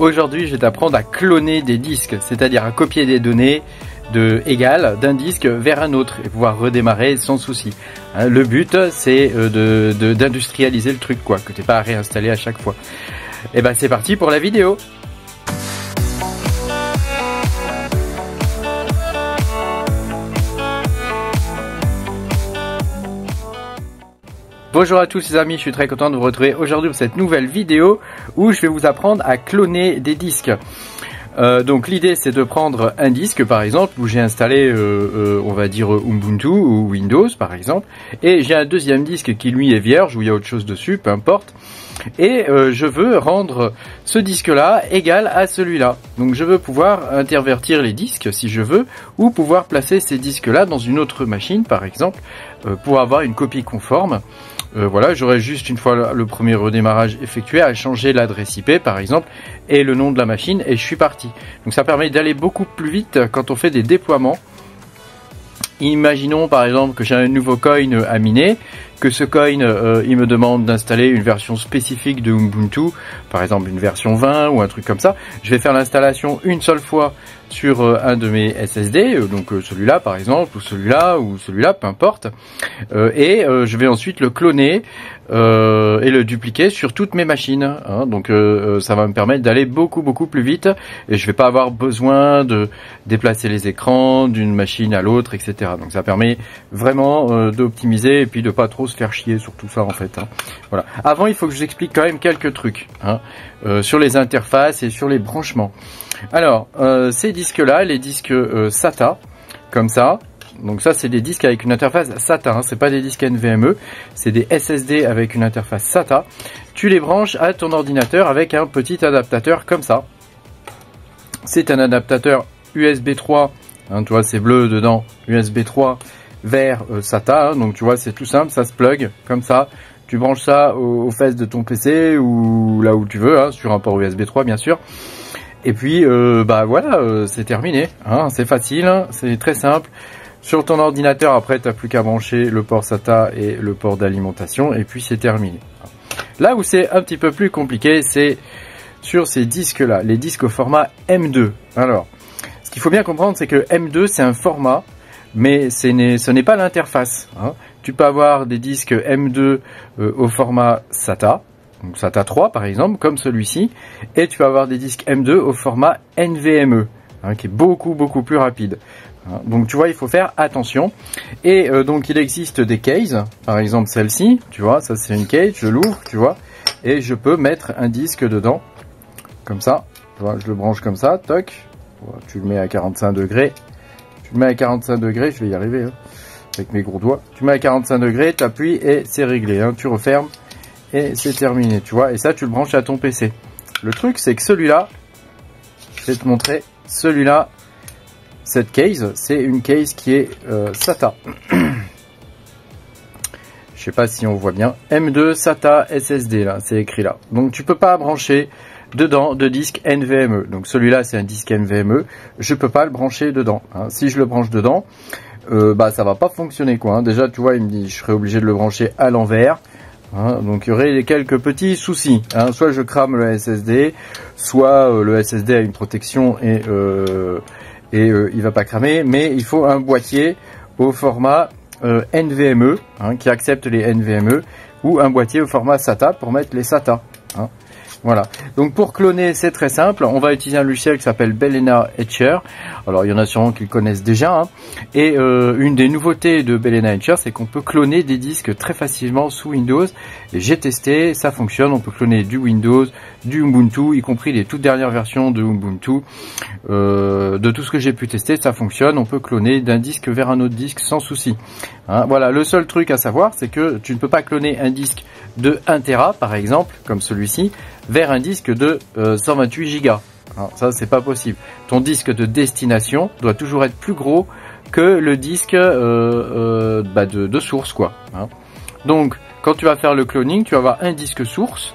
Aujourd'hui, je vais t'apprendre à cloner des disques, c'est-à-dire à copier des données d'un disque vers un autre et pouvoir redémarrer sans souci. Hein, le but, c'est d'industrialiser le truc, quoi, que tu n'aies pas à réinstaller à chaque fois. Et ben, c'est parti pour la vidéo. Bonjour à tous les amis, je suis très content de vous retrouver aujourd'hui pour cette nouvelle vidéo où je vais vous apprendre à cloner des disques. Donc l'idée c'est de prendre un disque par exemple où j'ai installé on va dire Ubuntu ou Windows par exemple, et j'ai un deuxième disque qui lui est vierge où il y a autre chose dessus, peu importe, et je veux rendre ce disque là égal à celui-là. Donc je veux pouvoir intervertir les disques si je veux, ou pouvoir placer ces disques là dans une autre machine par exemple pour avoir une copie conforme. Voilà, j'aurais juste une fois le premier redémarrage effectué à changer l'adresse IP par exemple et le nom de la machine et je suis parti. Donc ça permet d'aller beaucoup plus vite quand on fait des déploiements. Imaginons par exemple que j'ai un nouveau coin à miner, que ce coin il me demande d'installer une version spécifique de Ubuntu, par exemple une version 20 ou un truc comme ça. Je vais faire l'installation une seule fois sur un de mes SSD, donc celui-là par exemple, ou celui-là, peu importe, et je vais ensuite le cloner et le dupliquer sur toutes mes machines, hein. Donc ça va me permettre d'aller beaucoup plus vite et je vais pas avoir besoin de déplacer les écrans d'une machine à l'autre, etc. Donc ça permet vraiment d'optimiser et puis de pas trop se faire chier sur tout ça en fait, hein. Voilà. Avant il faut que je vous explique quand même quelques trucs, hein, sur les interfaces et sur les branchements. Alors ces disques là, les disques SATA comme ça, donc ça c'est des disques avec une interface SATA, hein, c'est pas des disques NVMe, c'est des SSD avec une interface SATA. Tu les branches à ton ordinateur avec un petit adaptateur comme ça. C'est un adaptateur USB 3, hein, tu vois c'est bleu dedans, USB 3 vers SATA, hein, donc tu vois c'est tout simple, ça se plug comme ça. Tu branches ça aux fesses de ton PC ou là où tu veux, hein, sur un port USB 3 bien sûr. Et puis bah voilà, c'est terminé, hein, c'est facile, hein, c'est très simple. Sur ton ordinateur, après, tu n'as plus qu'à brancher le port SATA et le port d'alimentation, et puis c'est terminé. Là où c'est un petit peu plus compliqué, c'est sur ces disques-là, les disques au format M2. Alors, ce qu'il faut bien comprendre, c'est que M2, c'est un format, mais ce n'est pas l'interface, hein. Tu peux avoir des disques M2 au format SATA, donc SATA 3 par exemple, comme celui-ci, et tu peux avoir des disques M2 au format NVMe, hein, qui est beaucoup plus rapide. Donc tu vois, il faut faire attention. Et donc il existe des cases, par exemple celle-ci, tu vois, ça c'est une case, je l'ouvre, tu vois, et je peux mettre un disque dedans, comme ça, tu vois, je le branche comme ça, toc, tu le mets à 45 degrés, je vais y arriver, hein, avec mes gros doigts, tu mets à 45 degrés, tu appuies et c'est réglé, hein, tu refermes et c'est terminé, tu vois, et ça tu le branches à ton PC. Le truc c'est que celui-là, je vais te montrer, celui-là, cette case, c'est une case qui est SATA. Je sais pas si on voit bien. M2 SATA SSD, là, c'est écrit là. Donc tu peux pas brancher dedans de disque NVMe. Donc celui-là, c'est un disque NVMe. Je peux pas le brancher dedans, hein. Si je le branche dedans, bah ça va pas fonctionner, quoi, hein. Déjà, tu vois, il me dit, je serais obligé de le brancher à l'envers. Hein, donc il y aurait quelques petits soucis, hein. Soit je crame le SSD, soit le SSD a une protection et il va pas cramer, mais il faut un boîtier au format NVMe, hein, qui accepte les NVMe, ou un boîtier au format SATA pour mettre les SATA, hein. Voilà. Donc pour cloner, c'est très simple. On va utiliser un logiciel qui s'appelle Balena Etcher. Alors il y en a sûrement qui le connaissent déjà, hein. Et une des nouveautés de Balena Etcher, c'est qu'on peut cloner des disques très facilement sous Windows. Et j'ai testé, ça fonctionne. On peut cloner du Windows, du Ubuntu, y compris les toutes dernières versions de Ubuntu. De tout ce que j'ai pu tester, ça fonctionne. On peut cloner d'un disque vers un autre disque sans souci, hein. Voilà. Le seul truc à savoir, c'est que tu ne peux pas cloner un disque de 1 Tera, par exemple, comme celui-ci, vers un disque de 128 Go. Alors, ça, c'est pas possible. Ton disque de destination doit toujours être plus gros que le disque de source, quoi, hein. Donc, quand tu vas faire le cloning, tu vas avoir un disque source.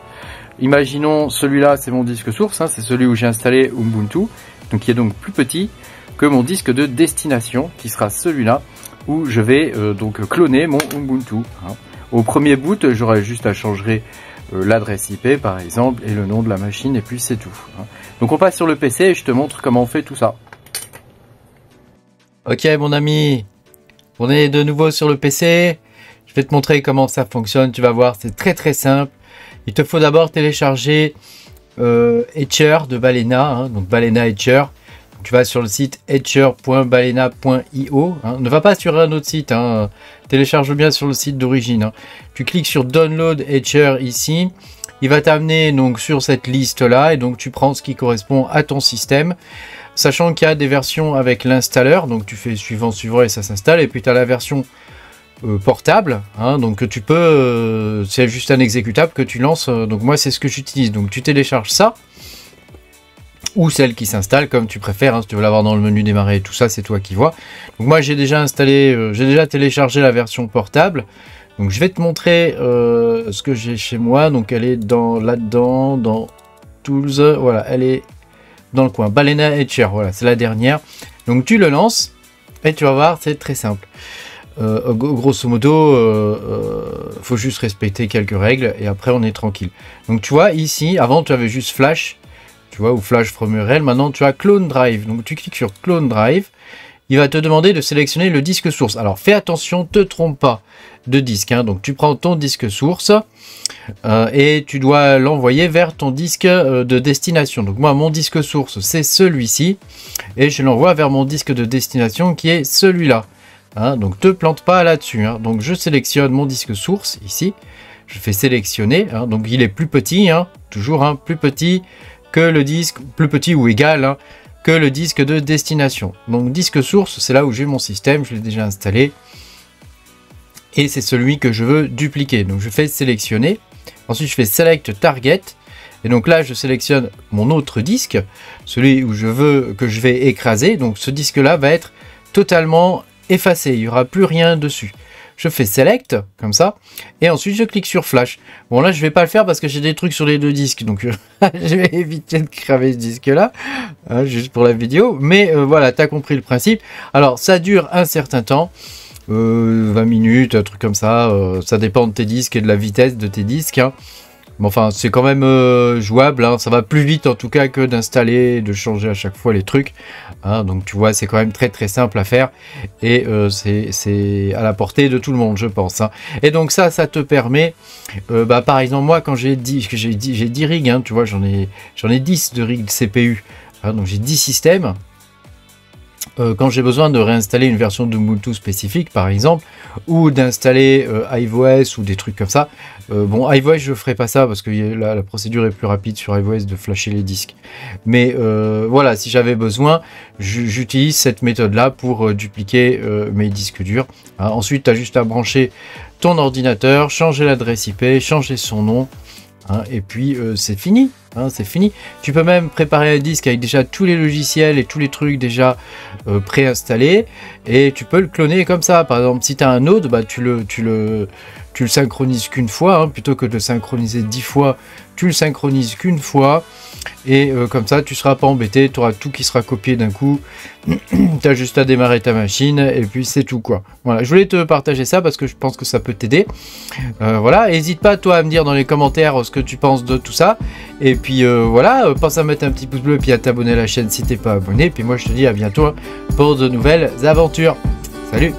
Imaginons celui-là, c'est mon disque source, hein, c'est celui où j'ai installé Ubuntu, donc qui est donc plus petit que mon disque de destination, qui sera celui-là où je vais donc cloner mon Ubuntu, hein. Au premier boot, j'aurai juste à changer l'adresse IP par exemple et le nom de la machine et puis c'est tout. Donc on passe sur le PC et je te montre comment on fait tout ça. Ok mon ami, on est de nouveau sur le PC. Je vais te montrer comment ça fonctionne, tu vas voir, c'est très simple. Il te faut d'abord télécharger Etcher de Balena, donc Balena Etcher. Tu vas sur le site etcher.balena.io. Ne va pas sur un autre site, télécharge bien sur le site d'origine. Tu cliques sur Download Etcher ici. Il va t'amener donc sur cette liste là et donc tu prends ce qui correspond à ton système. Sachant qu'il y a des versions avec l'installeur, donc tu fais suivant et ça s'installe. Et puis tu as la version portable, donc que tu peux, c'est juste un exécutable que tu lances. Donc moi c'est ce que j'utilise. Donc tu télécharges ça. Ou celle qui s'installe comme tu préfères, si tu veux l'avoir dans le menu démarrer et tout ça, c'est toi qui vois. Donc moi j'ai déjà installé, j'ai déjà téléchargé la version portable. Donc je vais te montrer ce que j'ai chez moi. Donc elle est là-dedans, dans Tools, voilà, elle est dans le coin. Balena Etcher, voilà, c'est la dernière. Donc tu le lances et tu vas voir, c'est très simple. Grosso modo, faut juste respecter quelques règles et après on est tranquille. Donc tu vois ici, avant tu avais juste Flash. Tu vois, ou Flash from URL, maintenant tu as Clone Drive. Donc tu cliques sur Clone Drive, il va te demander de sélectionner le disque source. Alors fais attention, te trompe pas de disque. Donc tu prends ton disque source et tu dois l'envoyer vers ton disque de destination. Donc moi mon disque source c'est celui-ci et je l'envoie vers mon disque de destination qui est celui-là. Donc te plante pas là-dessus. Donc je sélectionne mon disque source ici. Je fais sélectionner. Donc il est plus petit, toujours plus petit que le disque, plus petit ou égal que le disque de destination. Donc disque source, c'est là où j'ai mon système, je l'ai déjà installé. Et c'est celui que je veux dupliquer. Donc je fais sélectionner. Ensuite je fais select target. Et donc là je sélectionne mon autre disque, celui où je veux que je vais écraser. Donc ce disque là va être totalement effacé, il n'y aura plus rien dessus. Je fais select comme ça et ensuite je clique sur flash. Bon là je vais pas le faire parce que j'ai des trucs sur les deux disques, donc je vais éviter de cramer ce disque là juste pour la vidéo, mais voilà, tu as compris le principe. Alors ça dure un certain temps, 20 minutes, un truc comme ça, ça dépend de tes disques et de la vitesse de tes disques. Mais enfin c'est quand même jouable, ça va plus vite en tout cas que d'installer, de changer à chaque fois les trucs. Donc tu vois, c'est quand même très simple à faire et c'est à la portée de tout le monde, je pense. Et donc ça te permet, par exemple moi quand j'ai 10 rigs, tu vois, j'en ai 10 de rigs CPU, donc j'ai 10 systèmes. Quand j'ai besoin de réinstaller une version d'Ubuntu spécifique par exemple, ou d'installer iOS ou des trucs comme ça, bon iOS je ferai pas ça parce que la procédure est plus rapide sur iOS de flasher les disques, mais voilà, si j'avais besoin j'utilise cette méthode là pour dupliquer mes disques durs. Ensuite tu as juste à brancher ton ordinateur, changer l'adresse IP, changer son nom, et puis c'est fini. C'est fini. Tu peux même préparer un disque avec déjà tous les logiciels et tous les trucs déjà préinstallés et tu peux le cloner comme ça. Par exemple, si tu as un Node, tu le synchronises qu'une fois, plutôt que de le synchroniser 10 fois, tu le synchronises qu'une fois et comme ça tu seras pas embêté, tu auras tout qui sera copié d'un coup. Tu as juste à démarrer ta machine et puis c'est tout quoi. Voilà, je voulais te partager ça parce que je pense que ça peut t'aider. Voilà, n'hésite pas toi à me dire dans les commentaires ce que tu penses de tout ça. Et puis voilà, pense à mettre un petit pouce bleu et puis à t'abonner à la chaîne si t'es pas abonné. Puis moi je te dis à bientôt pour de nouvelles aventures. Salut!